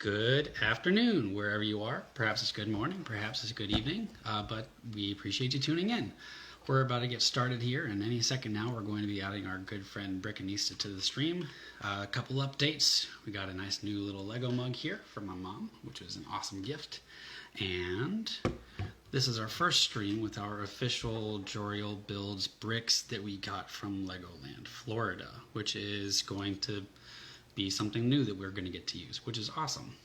Good afternoon, wherever you are. Perhaps it's good morning, perhaps it's good evening, but we appreciate you tuning in. We're about to get started here, and any second now we're going to be adding our good friend Brickanista to the stream. A couple updates. We got a nice new little Lego mug here from my mom, which was an awesome gift. And this is our first stream with our official Joriel Builds bricks that we got from Legoland, Florida, which is going to be something new that we're going to get to use, which is awesome.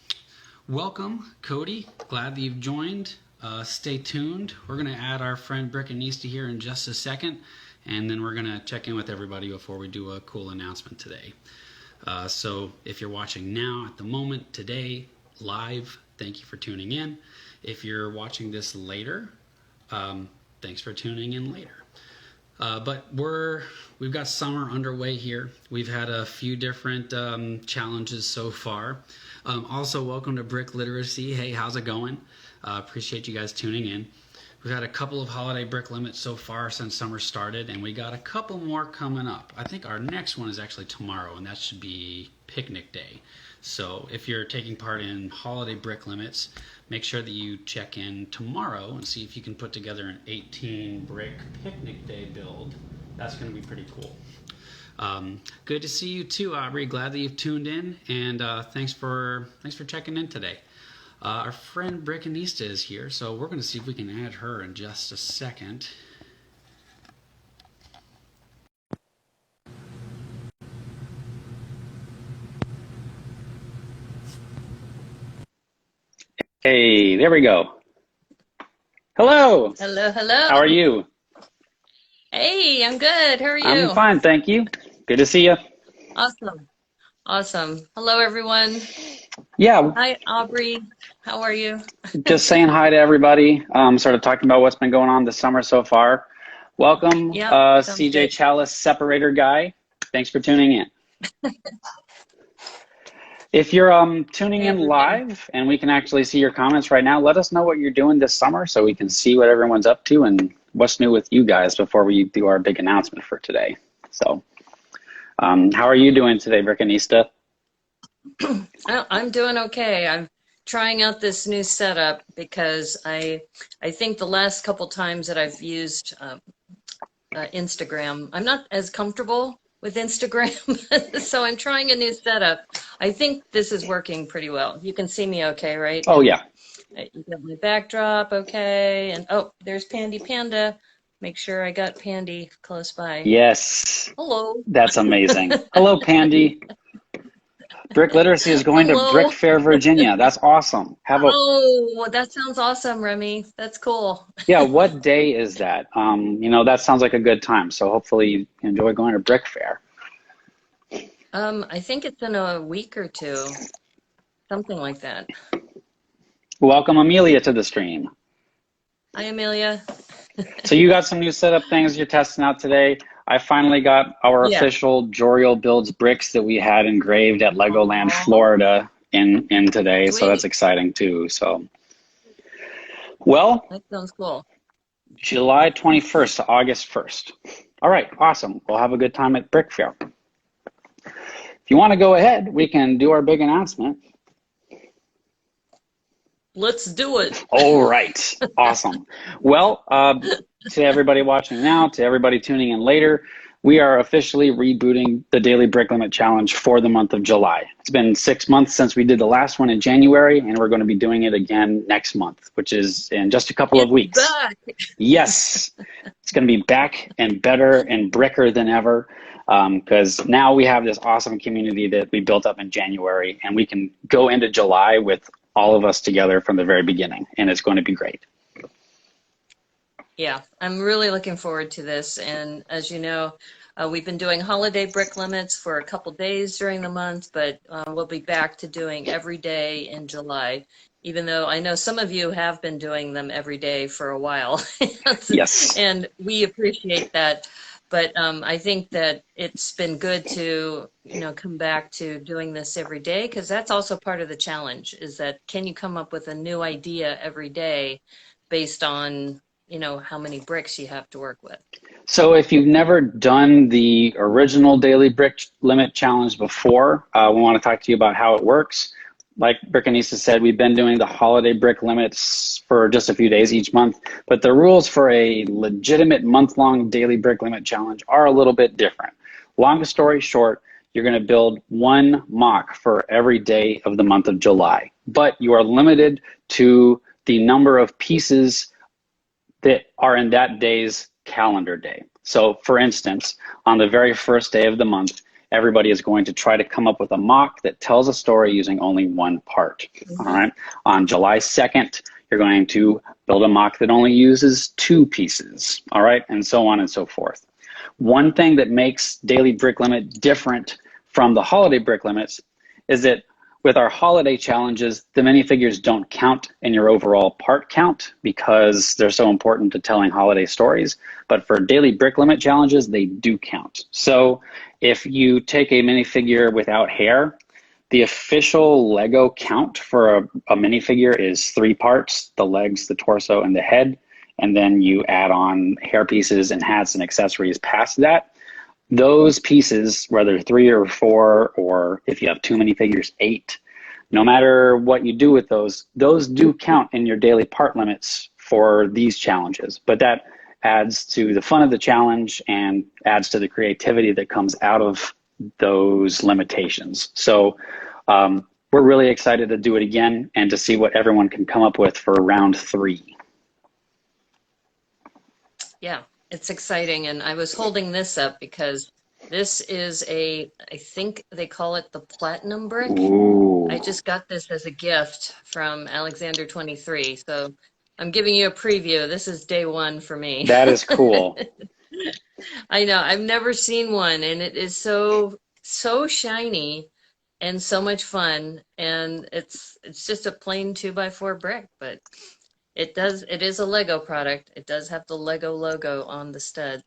Welcome, Cody. Glad that you've joined. Stay tuned. We're going to add our friend Brickanista here in just a second, and then we're going to check in with everybody before we do a cool announcement today. So if you're watching now at the moment, today, live, thank you for tuning in. If you're watching this later, thanks for tuning in later. But we've got summer underway here. We've had a few different challenges so far. Also, welcome to Brick Literacy. Hey, how's it going? Appreciate you guys tuning in. We've had a couple of holiday brick limits so far since summer started, and we got a couple more coming up. I think our next one is actually tomorrow, and that should be picnic day. So if you're taking part in holiday brick limits, make sure that you check in tomorrow and see if you can put together an 18 brick picnic day build. That's going to be pretty cool. Good to see you too, Aubrey. Glad that you've tuned in, and thanks for checking in today. Our friend Brickanista is here, so we're going to see if we can add her in just a second. Hey, there we go. Hello. Hello, hello. How are you? Hey, I'm good. How are you? I'm fine, thank you. Good to see you. Awesome. Awesome. Hello, everyone. Yeah. Hi, Aubrey. How are you? Just saying hi to everybody. Sort of talking about what's been going on this summer so far. Welcome, Yep, CJ good. Chalice Separator Guy. Thanks for tuning in. If you're tuning in live and we can actually see your comments right now, let us know what you're doing this summer so we can see what everyone's up to and what's new with you guys before we do our big announcement for today. So, how are you doing today, Brickanista? I'm doing okay. I'm trying out this new setup because I think the last couple times that I've used Instagram, I'm not as comfortable with Instagram, so I'm trying a new setup. I think this is working pretty well. You can see me okay, right? Oh, yeah. You got my backdrop okay, and oh, there's Pandy Panda. Make sure I got Pandy close by. Yes. Hello. That's amazing. Hello, Pandy. Brick Literacy is going to Brick Fair, Virginia. That's awesome. Oh, that sounds awesome, Remy. That's cool. Yeah, what day is that? That sounds like a good time. So hopefully you enjoy going to Brick Fair. I think it's in a week or two, something like that. Welcome, Amelia, to the stream. Hi, Amelia. So you got some new setup things you're testing out today. I finally got our official Joriel Builds bricks that we had engraved at Legoland, Florida in today. Sweet. So that's exciting too. So, well, that sounds cool. July 21st to August 1st. All right, awesome. We'll have a good time at Brick Fair. If you want to go ahead, we can do our big announcement. Let's do it. All right. Awesome. Well, to everybody watching now, to everybody tuning in later, we are officially rebooting the Daily Brick Limit Challenge for the month of July. It's been 6 months since we did the last one in January, and we're going to be doing it again next month, which is in just a couple of weeks. Back. Yes. It's going to be back and better and bricker than ever, because now we have this awesome community that we built up in January, and we can go into July with all of us together from the very beginning, and it's going to be great. Yeah, I'm really looking forward to this. And as you know, we've been doing holiday brick limits for a couple days during the month, but we'll be back to doing every day in July, even though I know some of you have been doing them every day for a while. Yes. And we appreciate that. But I think that it's been good to, come back to doing this every day, because that's also part of the challenge, is that can you come up with a new idea every day based on, how many bricks you have to work with. So if you've never done the original Daily Brick Limit Challenge before, we want to talk to you about how it works. like Brickanista said, we've been doing the holiday brick limits for just a few days each month, but the rules for a legitimate month-long daily brick limit challenge are a little bit different. Long story short, you're going to build one MOC for every day of the month of July, but you are limited to the number of pieces that are in that day's calendar day. So for instance, on the very first day of the month, everybody is going to try to come up with a MOC that tells a story using only one part. All right. On July 2nd, you're going to build a MOC that only uses 2 pieces. All right. And so on and so forth. One thing that makes daily brick limit different from the holiday brick limits is that with our holiday challenges, the minifigures don't count in your overall part count because they're so important to telling holiday stories. But for daily brick limit challenges, they do count. So if you take a minifigure without hair, the official Lego count for a minifigure is 3 parts: the legs, the torso, and the head. And then you add on hair pieces and hats and accessories past that. Those pieces, whether 3 or 4, or if you have too many figures, 8, no matter what you do with those do count in your daily part limits for these challenges. But that adds to the fun of the challenge and adds to the creativity that comes out of those limitations. So we're really excited to do it again and to see what everyone can come up with for round 3. Yeah, it's exciting. And I was holding this up because this is I think they call it the platinum brick. Ooh. I just got this as a gift from Alexander 23. So I'm giving you a preview. This is day 1 for me. That is cool. I know. I've never seen one, and it is so shiny and so much fun. And it's just a plain 2x4 brick, but it is a Lego product. It does have the Lego logo on the stud.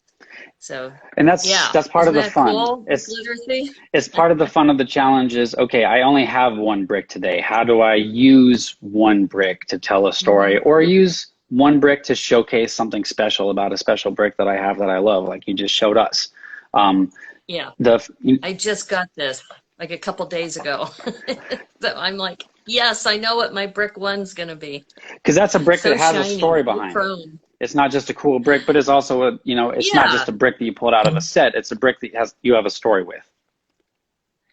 So, and that's part of the fun. Cool? It's part of the fun of the challenge is, okay, I only have 1 brick today. How do I use 1 brick to tell a story, or use 1 brick to showcase something special about a special brick that I have that I love, like you just showed us? Yeah. I just got this like a couple days ago. So I'm like, yes, I know what my brick 1's going to be. Because that's a brick so that has shiny, a story behind it. It's not just a cool brick, but it's also it's not just a brick that you pulled out of a set. It's a brick that you have a story with.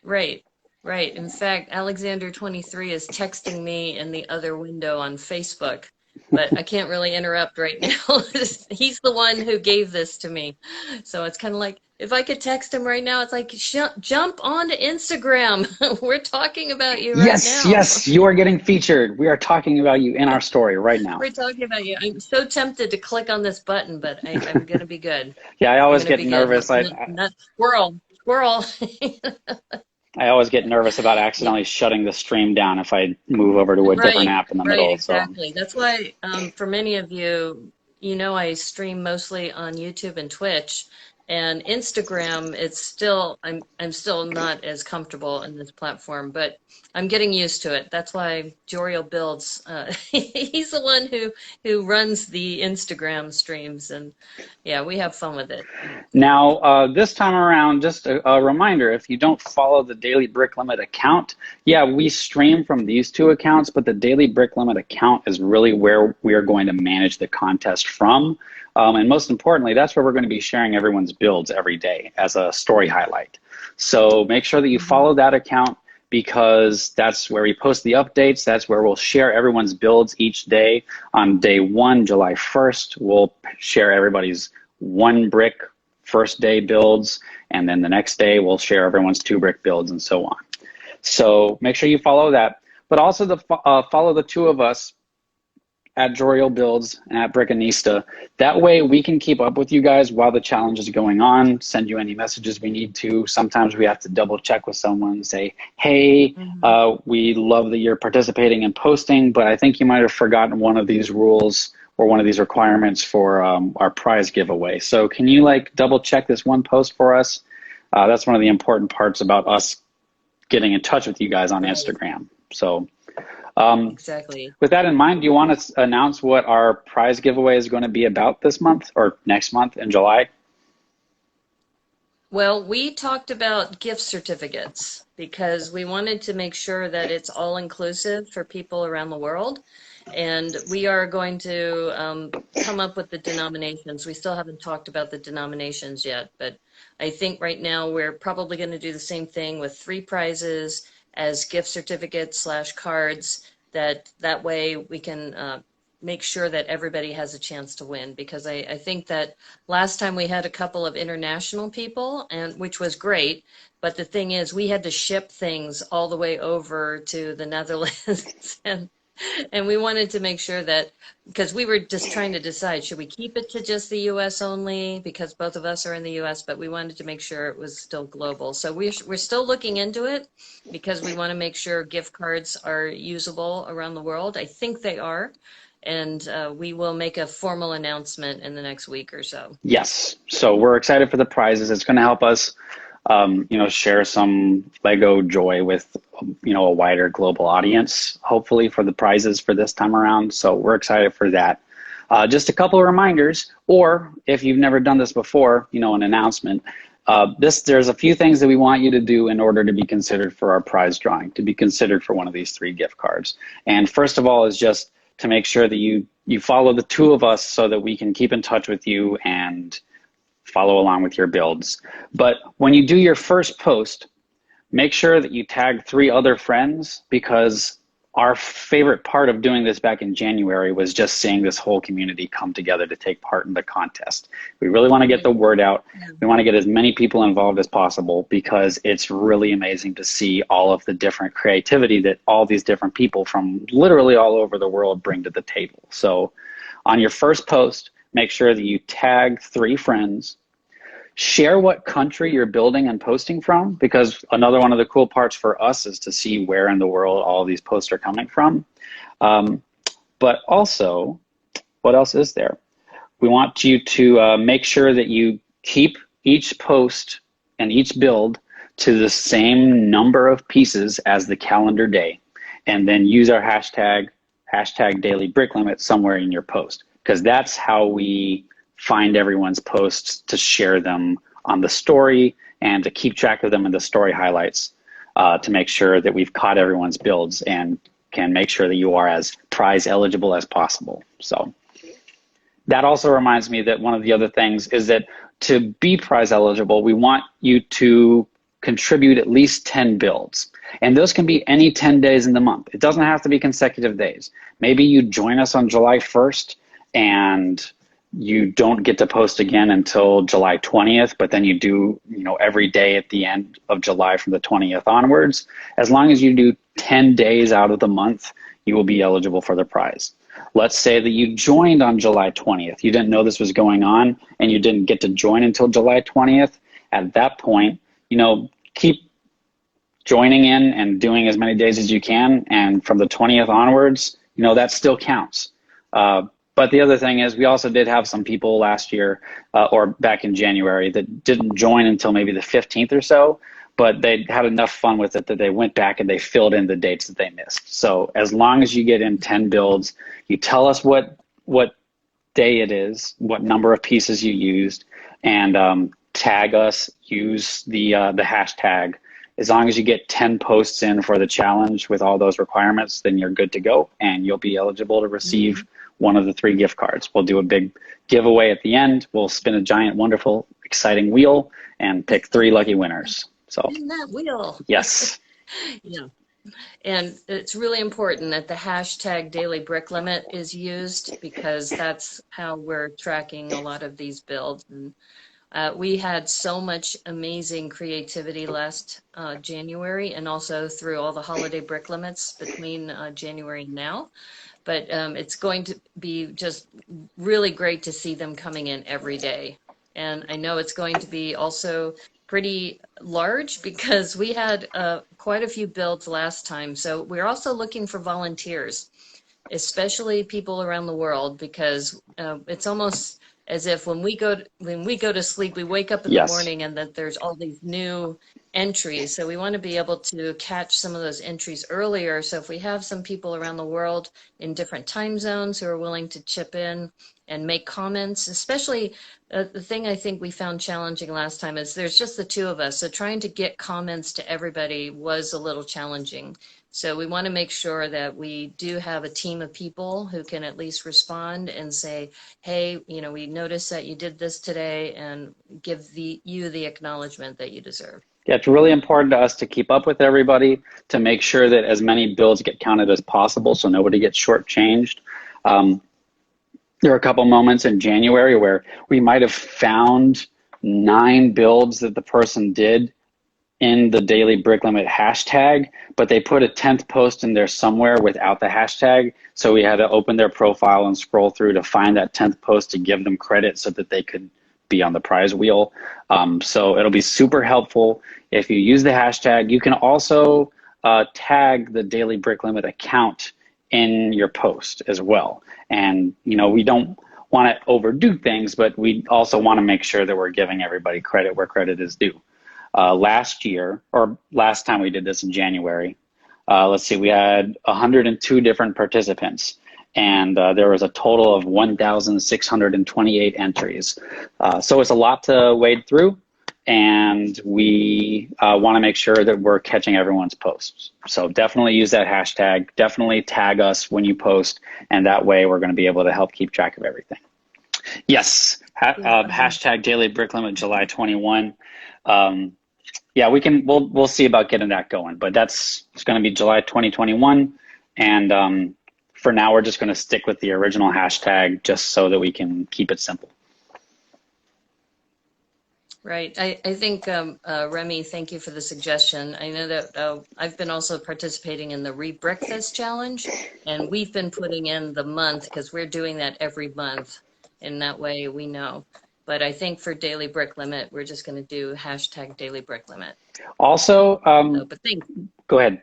Right. In fact, Alexander 23 is texting me in the other window on Facebook, but I can't really interrupt right now. He's the one who gave this to me. So it's kind of like, if I could text him right now, it's like, jump onto Instagram. We're talking about you right now. Yes, you are getting featured. We are talking about you in our story right now. We're talking about you. I'm so tempted to click on this button, but I'm going to be good. Yeah, I always get nervous. Squirrel. I always get nervous about accidentally shutting the stream down if I move over to a different app in the middle. Exactly. So. That's why, for many of you, I stream mostly on YouTube and Twitch. And Instagram, it's still, I'm still not as comfortable in this platform, but I'm getting used to it. That's why Joriel Builds, he's the one who runs the Instagram streams, and yeah, we have fun with it. Now, this time around, just a reminder, if you don't follow the Daily Brick Limit account, yeah, we stream from these 2 accounts, but the Daily Brick Limit account is really where we are going to manage the contest from. And most importantly, that's where we're going to be sharing everyone's builds every day as a story highlight. So make sure that you follow that account, because that's where we post the updates. That's where we'll share everyone's builds each day. On day 1, July 1st, we'll share everybody's 1 brick first day builds. And then the next day, we'll share everyone's 2 brick builds and so on. So make sure you follow that. But also follow the 2 of us at Joriel Builds and at Brickanista. That way we can keep up with you guys while the challenge is going on, send you any messages we need to. Sometimes we have to double check with someone, say, hey, we love that you're participating and posting, but I think you might have forgotten one of these rules or one of these requirements for our prize giveaway. So can you double check this one post for us? That's one of the important parts about us getting in touch with you guys on Instagram. So. Exactly. With that in mind, do you want to announce what our prize giveaway is going to be about this month or next month in July? Well, we talked about gift certificates because we wanted to make sure that it's all inclusive for people around the world. And we are going to come up with the denominations. We still haven't talked about the denominations yet, but I think right now we're probably going to do the same thing with 3 prizes as gift certificates / cards. That way we can make sure that everybody has a chance to win. Because I think that last time we had a couple of international people, and which was great. But the thing is, we had to ship things all the way over to the Netherlands, and we wanted to make sure that, because we were just trying to decide, should we keep it to just the US only, because both of us are in the US, but we wanted to make sure it was still global. So we're still looking into it because we want to make sure gift cards are usable around the world. I think they are. And we will make a formal announcement in the next week or so. Yes. So we're excited for the prizes. It's going to help us, share some Lego joy with, a wider global audience, hopefully, for the prizes for this time around. So we're excited for that. Just a couple of reminders, or if you've never done this before, an announcement. There's a few things that we want you to do in order to be considered for our prize drawing, to be considered for one of these 3 gift cards. And first of all is just to make sure that you follow the 2 of us so that we can keep in touch with you and follow along with your builds. But when you do your first post, make sure that you tag 3 other friends, because our favorite part of doing this back in January was just seeing this whole community come together to take part in the contest. We really want to get the word out. We want to get as many people involved as possible, because it's really amazing to see all of the different creativity that all these different people from literally all over the world bring to the table. So on your first post, make sure that you tag 3 friends. Share what country you're building and posting from, because another one of the cool parts for us is to see where in the world all of these posts are coming from. But also, what else is there? We want you to make sure that you keep each post and each build to the same number of pieces as the calendar day, and then use our hashtag daily brick limit somewhere in your post, because that's how we find everyone's posts to share them on the story and to keep track of them in the story highlights, to make sure that we've caught everyone's builds and can make sure that you are as prize eligible as possible. So that also reminds me that one of the other things is that to be prize eligible, we want you to contribute at least 10 builds. And those can be any 10 days in the month. It doesn't have to be consecutive days. Maybe you join us on July 1st and you don't get to post again until July 20th, but then you do, every day at the end of July from the 20th onwards. As long as you do 10 days out of the month, you will be eligible for the prize. Let's say that you joined on July 20th. You didn't know this was going on and you didn't get to join until July 20th. At that point, keep joining in and doing as many days as you can. And from the 20th onwards, that still counts. But the other thing is, we also did have some people last year or back in January that didn't join until maybe the 15th or so, but they had enough fun with it that they went back and they filled in the dates that they missed. So as long as you get in 10 builds, you tell us what day it is, what number of pieces you used, and tag us, use the hashtag. As long as you get 10 posts in for the challenge with all those requirements, then you're good to go and you'll be eligible to receive one of the 3 gift cards. We'll do a big giveaway at the end. We'll spin a giant, wonderful, exciting wheel and pick 3 lucky winners. So in that wheel. Yes. Yeah. And it's really important that the hashtag daily brick limit is used, because that's how we're tracking a lot of these builds. And we had so much amazing creativity last January, and also through all the holiday brick limits between January and now. But it's going to be just really great to see them coming in every day. And I know it's going to be also pretty large, because we had quite a few builds last time. So we're also looking for volunteers, especially people around the world, because it's almost as if when we go to sleep, we wake up in the Yes. morning and that there's all these new entries. So we want to be able to catch some of those entries earlier. So if we have some people around the world in different time zones who are willing to chip in and make comments, especially the thing I think we found challenging last time is there's just the two of us. So trying to get comments to everybody was a little challenging. So we want to make sure that we do have a team of people who can at least respond and say, hey, you know, we noticed that you did this today, and give you the acknowledgement that you deserve. Yeah, it's really important to us to keep up with everybody, to make sure that as many builds get counted as possible so nobody gets shortchanged. There were a couple moments in January where we might have found 9 builds that the person did in the daily brick limit hashtag, but they put a 10th post in there somewhere without the hashtag. So we had to open their profile and scroll through to find that 10th post to give them credit so that they could be on the prize wheel. So it'll be super helpful if you use the hashtag. You can also tag the daily brick limit account in your post as well. And, you know, we don't want to overdo things, but we also want to make sure that we're giving everybody credit where credit is due. Last year, or last time we did this in January, let's see, we had 102 different participants, and there was a total of 1,628 entries. So it's a lot to wade through, and we want to make sure that we're catching everyone's posts. So definitely use that hashtag, definitely tag us when you post, and that way we're going to be able to help keep track of everything. Yes, hashtag daily brick limit July 21. Yeah, we'll see about getting that going, but it's going to be July 2021. And for now, we're just going to stick with the original hashtag just so that we can keep it simple. Right. I think, Remy, thank you for the suggestion. I know that I've been also participating in the Re-Breakfast Challenge, and we've been putting in the month because we're doing that every month, and that way we know. But I think for Daily Brick Limit, we're just going to do hashtag Daily Brick Limit. Also, but thanks. Go ahead.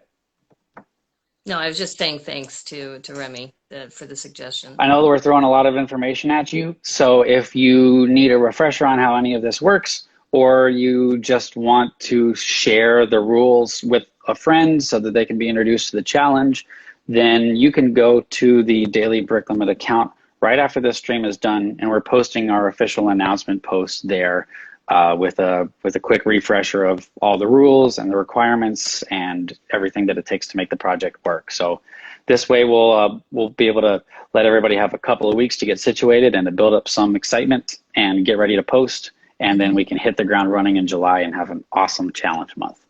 No, I was just saying thanks to Remy for the suggestion. I know that we're throwing a lot of information at you, so if you need a refresher on how any of this works, or you just want to share the rules with a friend so that they can be introduced to the challenge, then you can go to the Daily Brick Limit account right after this stream is done, and we're posting our official announcement post there with a quick refresher of all the rules and the requirements and everything that it takes to make the project work. So this way we'll be able to let everybody have a couple of weeks to get situated and to build up some excitement and get ready to post, and then we can hit the ground running in July and have an awesome challenge month.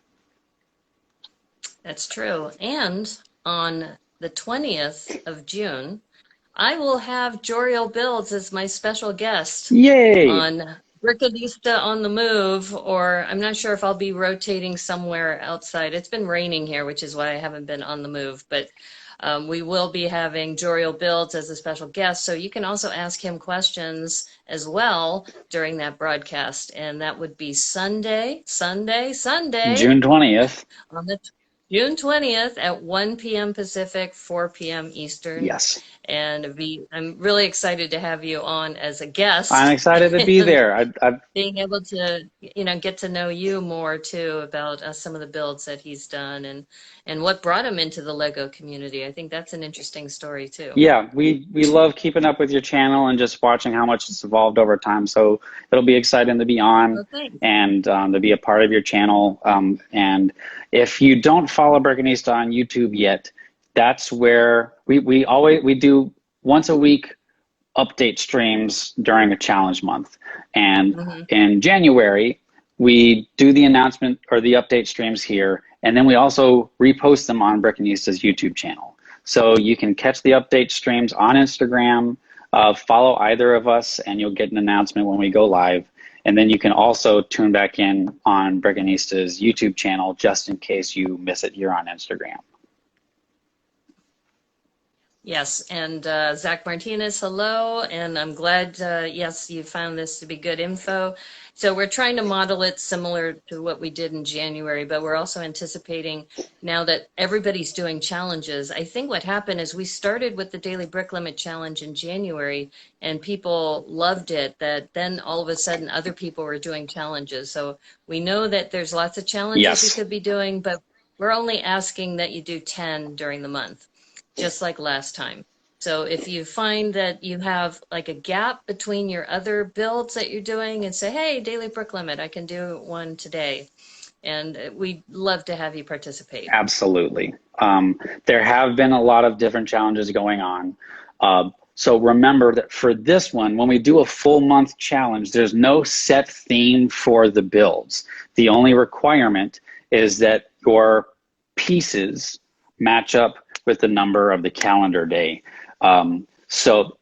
That's true. And on the 20th of June, I will have Joriel Builds as my special guest. Yay! On Brickanista on the Move, or I'm not sure if I'll be rotating somewhere outside. It's been raining here, which is why I haven't been on the move, but we will be having Joriel Builds as a special guest, so you can also ask him questions as well during that broadcast, and that would be Sunday, June 20th. On the June 20th at 1 p.m. Pacific, 4 p.m. Eastern. Yes. And I'm really excited to have you on as a guest. I'm excited to be there. Being able to, get to know you more too about some of the builds that he's done and what brought him into the Lego community. I think that's an interesting story too. Yeah, we love keeping up with your channel and just watching how much it's evolved over time. So it'll be exciting to be on and to be a part of your channel. And if you don't follow Brickanista on YouTube yet, that's where we do once a week update streams during a challenge month. And in January, we do the announcement or the update streams here, and then we also repost them on Brickanista's YouTube channel. So you can catch the update streams on Instagram, follow either of us, and you'll get an announcement when we go live. And then you can also tune back in on Brickanista's YouTube channel just in case you miss it here on Instagram. Yes, and Zach Martinez, hello, and I'm glad, yes, you found this to be good info. So we're trying to model it similar to what we did in January, but we're also anticipating now that everybody's doing challenges. I think what happened is we started with the Daily Brick Limit Challenge in January, and people loved it, that then all of a sudden other people were doing challenges. So we know that there's lots of challenges you Yes. could be doing, but we're only asking that you do 10 during the month, just like last time. So if you find that you have like a gap between your other builds that you're doing and say, hey, daily brick limit, I can do one today. And we'd love to have you participate. Absolutely. There have been a lot of different challenges going on. So remember that for this one, when we do a full month challenge, there's no set theme for the builds. The only requirement is that your pieces match up with the number of the calendar day. So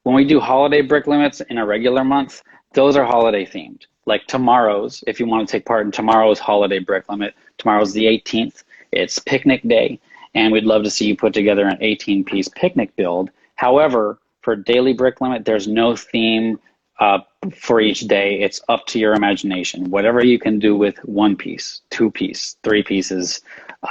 when we do holiday brick limits in a regular month, those are holiday themed. Like tomorrow's, if you want to take part in tomorrow's holiday brick limit, tomorrow's the 18th, it's picnic day, and we'd love to see you put together an 18-piece picnic build. However, for daily brick limit, there's no theme for each day. It's up to your imagination. Whatever you can do with one piece, two piece, three pieces,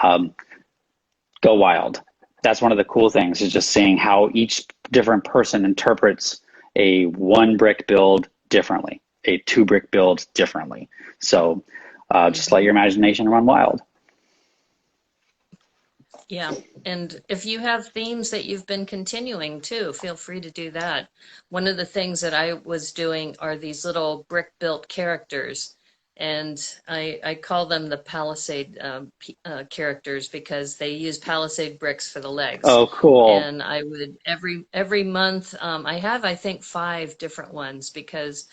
go wild. That's one of the cool things, is just seeing how each different person interprets a one brick build differently, a two brick build differently. So just let your imagination run wild. Yeah, and if you have themes that you've been continuing too, feel free to do that. One of the things that I was doing are these little brick built characters, and I call them the Palisade characters because they use Palisade bricks for the legs. Oh, cool. And I would every month, I have I think 5 different ones because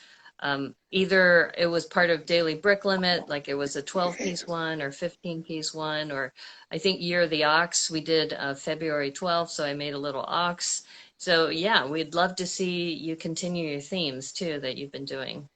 either it was part of daily brick limit, like it was a 12-piece one or 15-piece one, or I think Year of the Ox, we did February 12th, so I made a little ox. So yeah, we'd love to see you continue your themes too that you've been doing.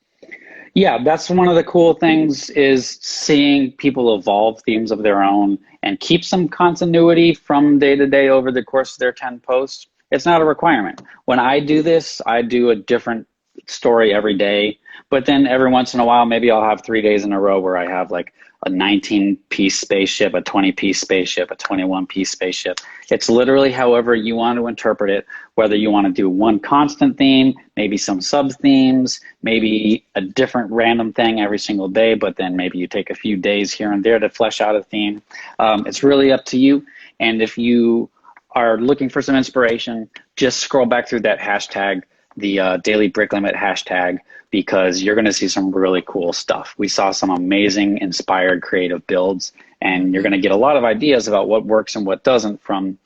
Yeah, that's one of the cool things, is seeing people evolve themes of their own and keep some continuity from day to day over the course of their 10 posts. It's not a requirement. When I do this, I do a different story every day, but then every once in a while, maybe I'll have 3 days in a row where I have like a 19-piece spaceship, a 20-piece spaceship, a 21-piece spaceship. It's literally however you want to interpret it, whether you want to do one constant theme, maybe some sub-themes, maybe a different random thing every single day, but then maybe you take a few days here and there to flesh out a theme. It's really up to you. And if you are looking for some inspiration, just scroll back through that hashtag, the Daily Brick Limit hashtag, because you're going to see some really cool stuff. We saw some amazing, inspired, creative builds, and you're going to get a lot of ideas about what works and what doesn't from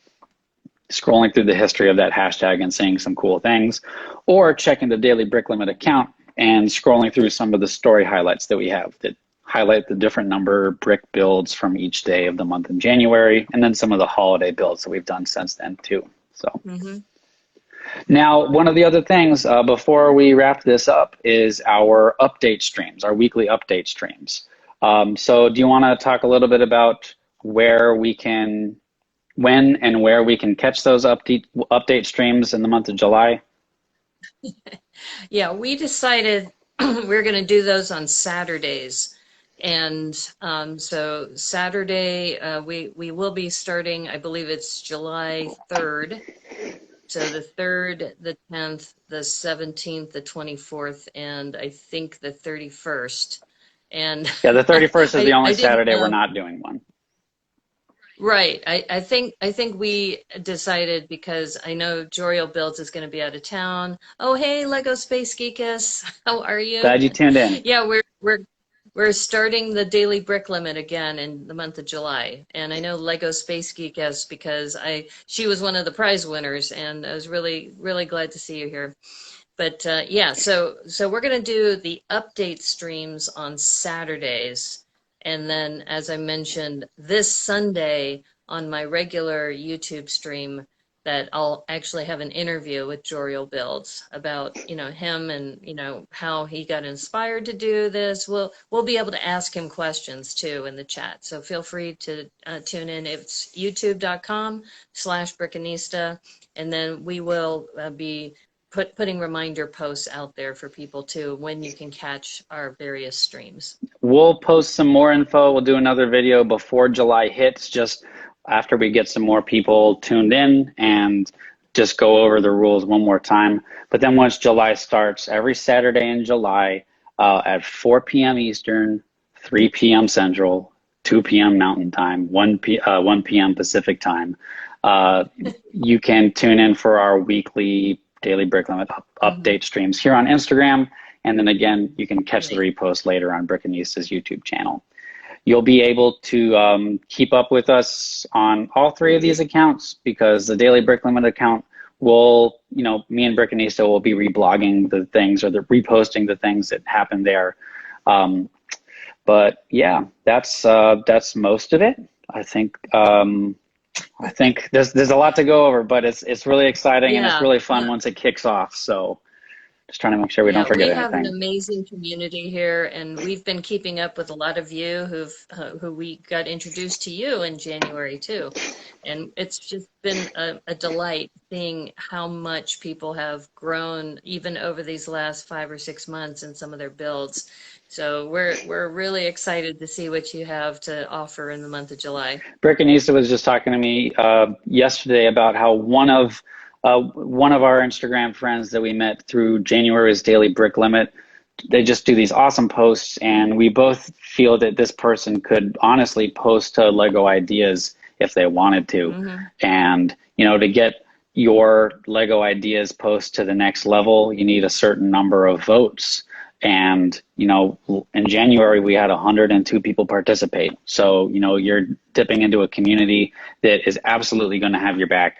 scrolling through the history of that hashtag and seeing some cool things, or checking the Daily Brick Limit account and scrolling through some of the story highlights that we have that highlight the different number brick builds from each day of the month in January, and then some of the holiday builds that we've done since then too. So. Now, one of the other things before we wrap this up is our update streams, our weekly update streams. So do you want to talk a little bit about when and where we can catch those update streams in the month of July? Yeah, we decided we're going to do those on Saturdays. And so Saturday, we will be starting, I believe it's July 3rd. So the 3rd, the 10th, the 17th, the 24th, and I think the 31st. And yeah, the 31st is the only Saturday we're know. not doing one. Right. I think we decided, because I know Joriel Builds is going to be out of town. Oh, hey, Lego Space Geekus. How are you? Glad you tuned in. Yeah, we're starting the daily brick limit again in the month of July. And I know Lego Space Geekus because she was one of the prize winners, and I was really, really glad to see you here. But yeah, so we're going to do the update streams on Saturdays. And then, as I mentioned, this Sunday on my regular YouTube stream, that I'll actually have an interview with Joriel Builds about, him and, how he got inspired to do this. We'll be able to ask him questions too in the chat. So feel free to tune in. It's youtube.com/Brickanista. And then we will be putting reminder posts out there for people too, when you can catch our various streams. We'll post some more info. We'll do another video before July hits, just after we get some more people tuned in, and just go over the rules one more time. But then once July starts, every Saturday in July at 4 p.m. Eastern, 3 p.m. Central, 2 p.m. Mountain Time, 1 p.m. Pacific Time, you can tune in for our weekly Daily Brick Limit update streams here on Instagram. And then again, you can catch the repost later on Brickanista's YouTube channel. You'll be able to keep up with us on all three of these accounts, because the Daily Brick Limit account will, me and Brickanista will be reblogging the things, or the reposting the things that happen there. But yeah, that's most of it. I think there's a lot to go over, but it's really exciting, and it's really fun once it kicks off. So just trying to make sure we don't forget anything. We have an amazing community here, and we've been keeping up with a lot of you who we got introduced to you in January too. And it's just been a delight seeing how much people have grown even over these last 5 or 6 months in some of their builds. So we're really excited to see what you have to offer in the month of July. Brickanista was just talking to me yesterday about how one of our Instagram friends that we met through January's Daily Brick Limit, they just do these awesome posts, and we both feel that this person could honestly post to Lego ideas if they wanted to. And, to get your Lego ideas post to the next level, you need a certain number of votes. And, in January, we had 102 people participate. So, you're dipping into a community that is absolutely going to have your back.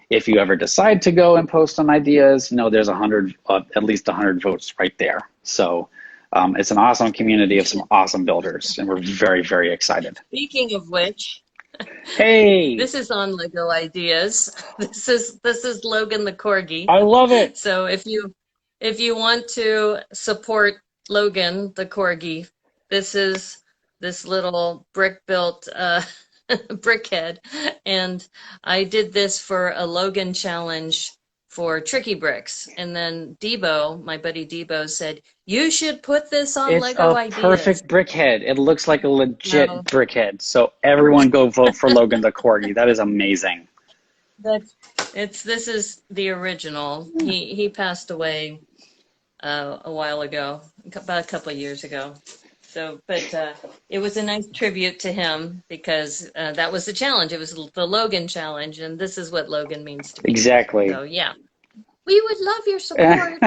If you ever decide to go and post some ideas, there's at least 100 votes right there. So it's an awesome community of some awesome builders, and we're very, very excited. Speaking of which, hey, this is on Lego Ideas. This is Logan the Corgi. I love it. So if you want to support Logan the Corgi, this is this little brick built brickhead, and I did this for a Logan challenge for Tricky Bricks, and then Debo, my buddy Debo, said you should put this on Lego Ideas. It's a perfect brickhead. It looks like a legit brickhead. So everyone go vote for Logan the Corgi. That is amazing. This is the original. He passed away a while ago, about a couple of years ago. So, but it was a nice tribute to him, because that was the challenge. It was the Logan challenge, and this is what Logan means to me. Exactly. So, yeah. We would love your support.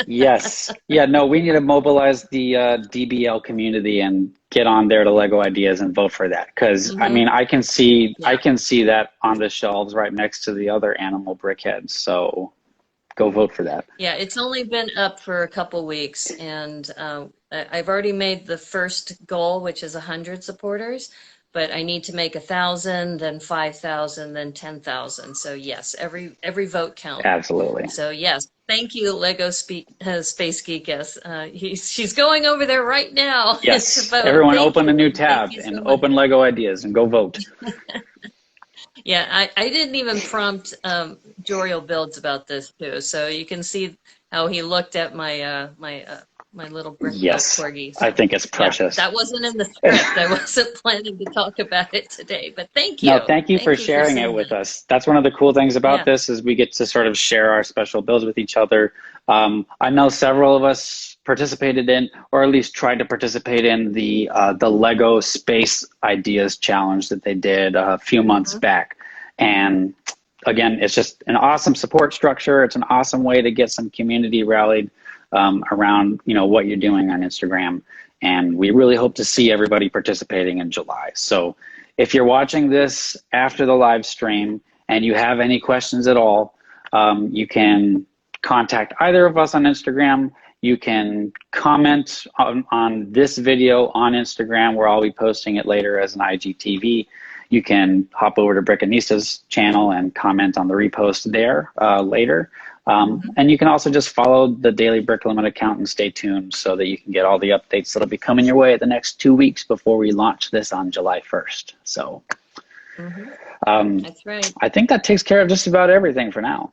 Yes. Yeah, no, we need to mobilize the DBL community and get on there to Lego Ideas and vote for that. Because, I mean, I can see that on the shelves right next to the other animal brickheads. So go vote for that. Yeah, it's only been up for a couple weeks, and I've already made the first goal, which is 100 supporters, but I need to make 1,000, then 5,000, then 10,000. So yes, every vote counts. Absolutely. So yes, thank you, Lego Space Geek. Yes, she's going over there right now. Yes, everyone open a new tab and open Lego Ideas and go vote. Yeah, I didn't even prompt Joriel Builds about this too, so you can see how he looked at my my little brick corgi. So, I think it's precious. Yeah, that wasn't in the script. I wasn't planning to talk about it today, but thank you. No, thank you for sharing it with us. That's one of the cool things about this, is we get to sort of share our special builds with each other. I know several of us participated in, or at least tried to participate in, the Lego Space Ideas Challenge that they did a few months back. And again, it's just an awesome support structure. It's an awesome way to get some community rallied around, what you're doing on Instagram. And we really hope to see everybody participating in July. So if you're watching this after the live stream and you have any questions at all, you can contact either of us on Instagram. You can comment on this video on Instagram, where I'll be posting it later as an IGTV. you can hop over to Brickanista's channel and comment on the repost there later. And you can also just follow the Daily Brick Limit account and stay tuned so that you can get all the updates that'll be coming your way the next 2 weeks before we launch this on July 1st. So that's right. I think that takes care of just about everything for now.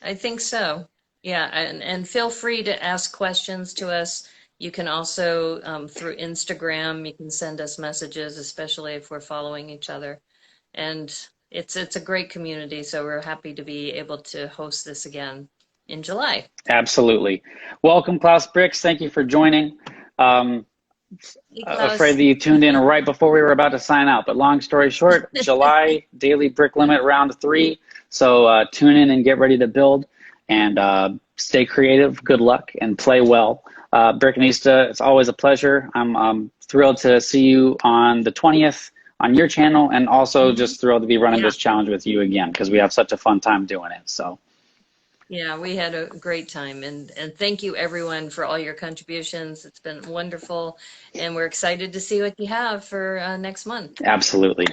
I think so. Yeah, and feel free to ask questions to us. You can also, through Instagram, you can send us messages, especially if we're following each other. And it's a great community, so we're happy to be able to host this again in July. Absolutely. Welcome, Klaus Bricks. Thank you for joining. Hey, Klaus. Afraid that you tuned in right before we were about to sign out, but long story short, July Daily Brick Limit round 3. So tune in and get ready to build and stay creative. Good luck and play well. Brickanista, it's always a pleasure. I'm thrilled to see you on the 20th on your channel, and also just thrilled to be running this challenge with you again because we have such a fun time doing it. So yeah, we had a great time, and thank you everyone for all your contributions. It's been wonderful, and we're excited to see what you have for next month. Absolutely.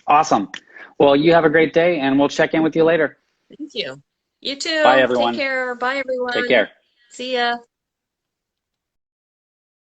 Awesome. Well, you have a great day, and we'll check in with you later. Thank you. You too. Bye, everyone. Take care. Bye, everyone. Take care. See ya.